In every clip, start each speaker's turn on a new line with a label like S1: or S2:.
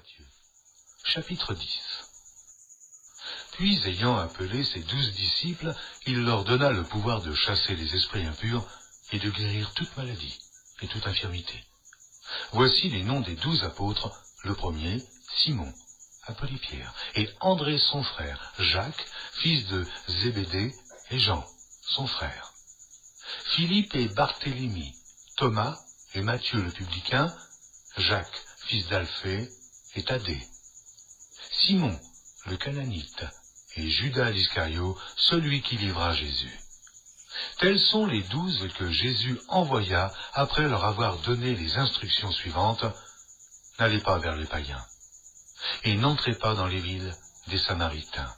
S1: Matthieu, chapitre 10. Puis, ayant appelé ses 12 disciples, il leur donna le pouvoir de chasser les esprits impurs et de guérir toute maladie et toute infirmité. Voici les noms des 12 apôtres. Le premier, Simon, appelé Pierre, et André son frère, Jacques, fils de Zébédée, et Jean, son frère. Philippe et Barthélemy, Thomas et Matthieu le publicain, Jacques, fils d'Alphée, et Thaddée. Simon, le Cananite, et Judas l'Iscario, celui qui livra Jésus. Tels sont les 12 que Jésus envoya après leur avoir donné les instructions suivantes. N'allez pas vers les païens, et n'entrez pas dans les villes des Samaritains.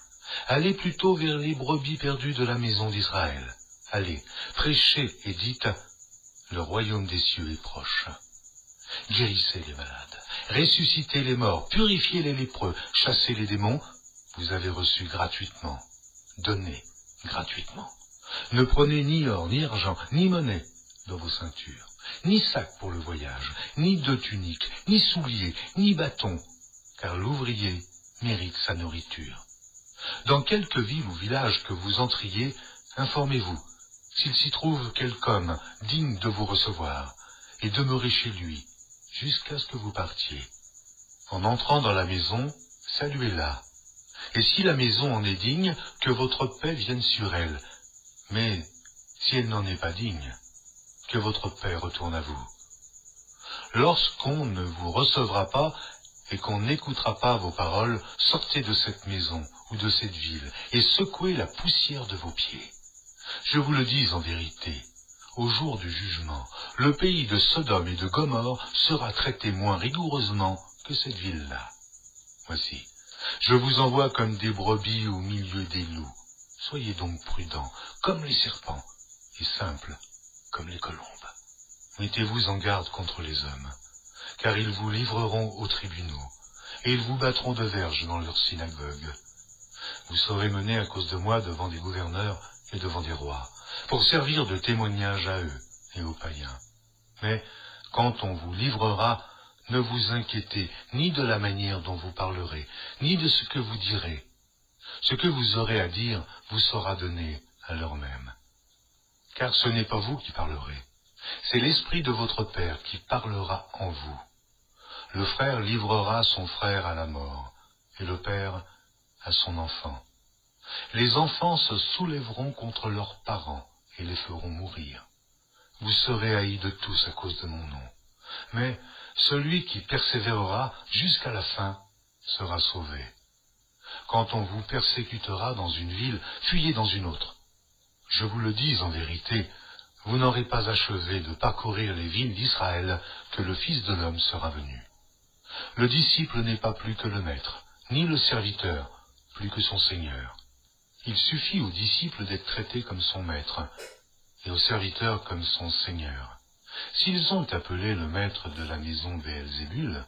S1: Allez plutôt vers les brebis perdues de la maison d'Israël. Allez, prêchez et dites, le royaume des cieux est proche. Guérissez les malades, ressuscitez les morts, purifiez les lépreux, chassez les démons. Vous avez reçu gratuitement, donnez gratuitement. Ne prenez ni or, ni argent, ni monnaie dans vos ceintures, ni sac pour le voyage, ni de tunique, ni souliers, ni bâton, car l'ouvrier mérite sa nourriture. Dans quelque ville ou village que vous entriez, informez-vous s'il s'y trouve quelque homme digne de vous recevoir, et demeurez chez lui jusqu'à ce que vous partiez. En entrant dans la maison, saluez-la. Et si la maison en est digne, que votre paix vienne sur elle. Mais si elle n'en est pas digne, que votre paix retourne à vous. Lorsqu'on ne vous recevra pas et qu'on n'écoutera pas vos paroles, sortez de cette maison ou de cette ville et secouez la poussière de vos pieds. Je vous le dis en vérité, au jour du jugement, le pays de Sodome et de Gomorrhe sera traité moins rigoureusement que cette ville-là. Voici, je vous envoie comme des brebis au milieu des loups. Soyez donc prudents, comme les serpents, et simples, comme les colombes. Mettez-vous en garde contre les hommes, car ils vous livreront aux tribunaux, et ils vous battront de verges dans leurs synagogues. Vous serez menés à cause de moi devant des gouverneurs et devant des rois, pour servir de témoignage à eux et aux païens. Mais quand on vous livrera, ne vous inquiétez ni de la manière dont vous parlerez, ni de ce que vous direz. Ce que vous aurez à dire vous sera donné à l'heure même. Car ce n'est pas vous qui parlerez, c'est l'Esprit de votre Père qui parlera en vous. Le frère livrera son frère à la mort, et le père à son enfant. Les enfants se soulèveront contre leurs parents et les feront mourir. Vous serez haïs de tous à cause de mon nom. Mais celui qui persévérera jusqu'à la fin sera sauvé. Quand on vous persécutera dans une ville, fuyez dans une autre. Je vous le dis en vérité, vous n'aurez pas achevé de parcourir les villes d'Israël que le Fils de l'homme sera venu. Le disciple n'est pas plus que le maître, ni le serviteur plus que son Seigneur. Il suffit au disciple d'être traité comme son maître, et au serviteur comme son Seigneur. S'ils ont appelé le maître de la maison Béelzébul,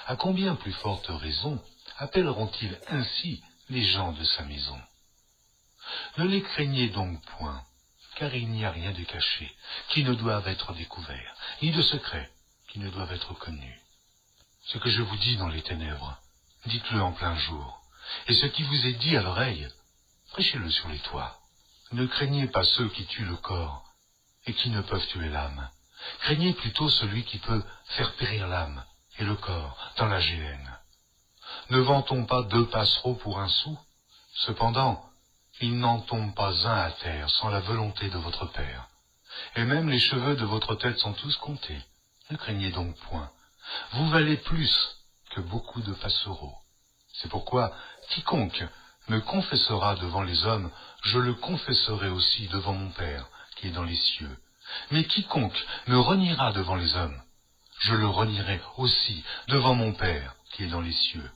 S1: à combien plus forte raison appelleront-ils ainsi les gens de sa maison? Ne les craignez donc point, car il n'y a rien de caché qui ne doive être découvert, ni de secret qui ne doive être connu. Ce que je vous dis dans les ténèbres, dites-le en plein jour, et ce qui vous est dit à l'oreille, prêchez-le sur les toits. Ne craignez pas ceux qui tuent le corps et qui ne peuvent tuer l'âme. Craignez plutôt celui qui peut faire périr l'âme et le corps dans la géhenne. Ne vend-on pas 2 passereaux pour un sou? Cependant, il n'en tombe pas un à terre sans la volonté de votre Père. Et même les cheveux de votre tête sont tous comptés. Ne craignez donc point. Vous valez plus que beaucoup de passereaux. C'est pourquoi quiconque me confessera devant les hommes, je le confesserai aussi devant mon Père qui est dans les cieux. Mais quiconque me reniera devant les hommes, je le renierai aussi devant mon Père qui est dans les cieux.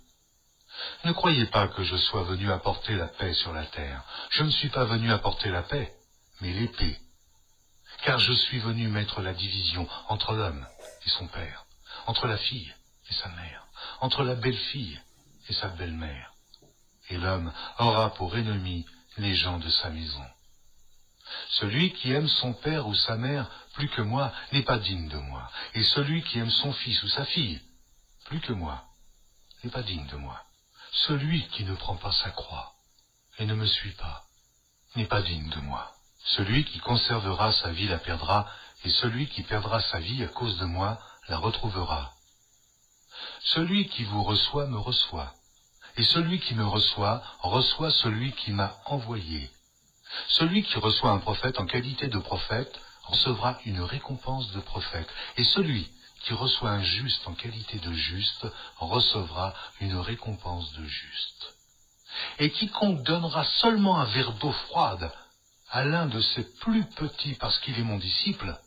S1: Ne croyez pas que je sois venu apporter la paix sur la terre. Je ne suis pas venu apporter la paix, mais l'épée. Car je suis venu mettre la division entre l'homme et son père, entre la fille et sa mère, entre la belle-fille et sa belle-mère. Et l'homme aura pour ennemi les gens de sa maison. Celui qui aime son père ou sa mère plus que moi n'est pas digne de moi, et celui qui aime son fils ou sa fille plus que moi n'est pas digne de moi. Celui qui ne prend pas sa croix et ne me suit pas n'est pas digne de moi. Celui qui conservera sa vie la perdra, et celui qui perdra sa vie à cause de moi la retrouvera. Celui qui vous reçoit me reçoit, et celui qui me reçoit reçoit celui qui m'a envoyé. Celui qui reçoit un prophète en qualité de prophète recevra une récompense de prophète, et celui qui reçoit un juste en qualité de juste recevra une récompense de juste. Et quiconque donnera seulement un verre d'eau froide à l'un de ses plus petits parce qu'il est mon disciple,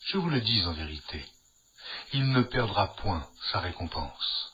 S1: je vous le dis en vérité, il ne perdra point sa récompense.